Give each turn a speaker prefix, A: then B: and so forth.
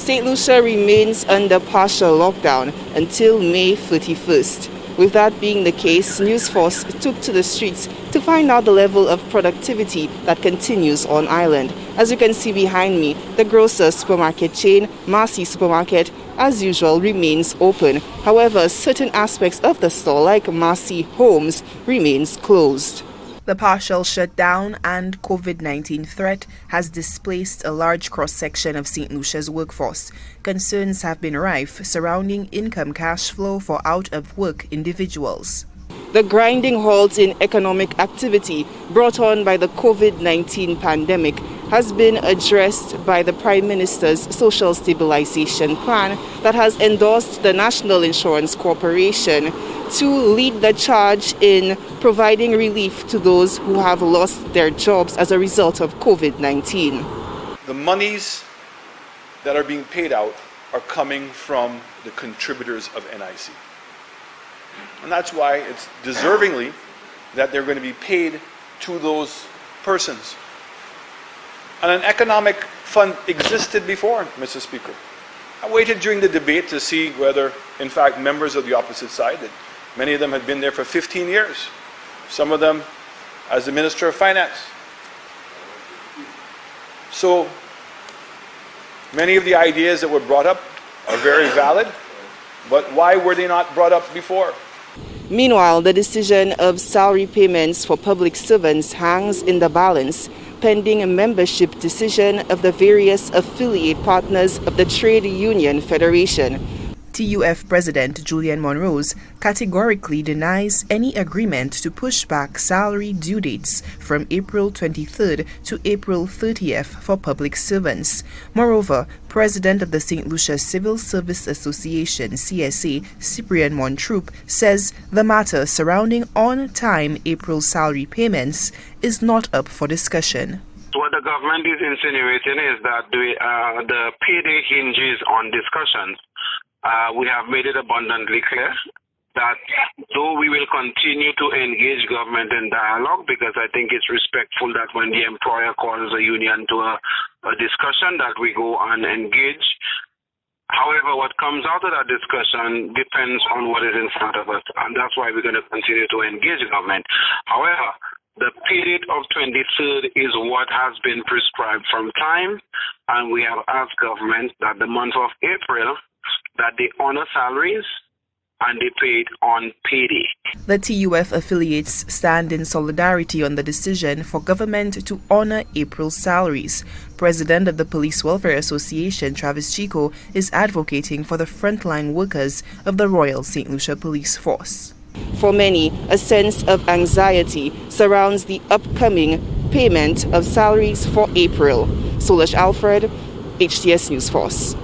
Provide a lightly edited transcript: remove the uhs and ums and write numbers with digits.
A: St. Lucia remains under partial lockdown until May 31st. With that being the case, News Force took to the streets to find out the level of productivity that continues on island. As you can see behind me, the grocer supermarket chain, Marcy Supermarket, as usual, remains open. However, certain aspects of the store, like Marcy Homes, remains closed. The partial shutdown and COVID-19 threat has displaced a large cross-section of St. Lucia's workforce. Concerns have been rife surrounding income cash flow for out-of-work individuals. The grinding halt in economic activity brought on by the COVID-19 pandemic has been addressed by the Prime Minister's Social Stabilization Plan that has endorsed the National Insurance Corporation to lead the charge in providing relief to those who have lost their jobs as a result of COVID-19.
B: The monies that are being paid out are coming from the contributors of NIC. And that's why it's deservingly that they're going to be paid to those persons. And an economic fund existed before, Mr. Speaker. I waited during the debate to see whether, in fact, members of the opposite side, that many of them had been there for 15 years, some of them as the Minister of Finance. So many of the ideas that were brought up are very valid, but why were they not brought up before?
A: Meanwhile, the decision of salary payments for public servants hangs in the balance, pending a membership decision of the various affiliate partners of the Trade Union Federation. TUF President Julian Monrose categorically denies any agreement to push back salary due dates from April 23rd to April 30th for public servants. Moreover, President of the St. Lucia Civil Service Association, CSA, Cyprian Montroup, says the matter surrounding on-time April salary payments is not up for discussion.
C: What the government is insinuating is that the payday hinges on discussions. We have made it abundantly clear that though we will continue to engage government in dialogue, because I think it's respectful that when the employer calls a union to a discussion that we go and engage. However, what comes out of that discussion depends on what is in front of us, and that's why we're going to continue to engage government. However, the period of 23rd is what has been prescribed from time, and we have asked government that the month of April that they honor salaries and they paid on payday.
A: The TUF affiliates stand in solidarity on the decision for government to honor April salaries. President of the Police Welfare Association, Travis Chico, is advocating for the frontline workers of the Royal St. Lucia Police Force. For many, a sense of anxiety surrounds the upcoming payment of salaries for April. Solange Alfred, HTS News Force.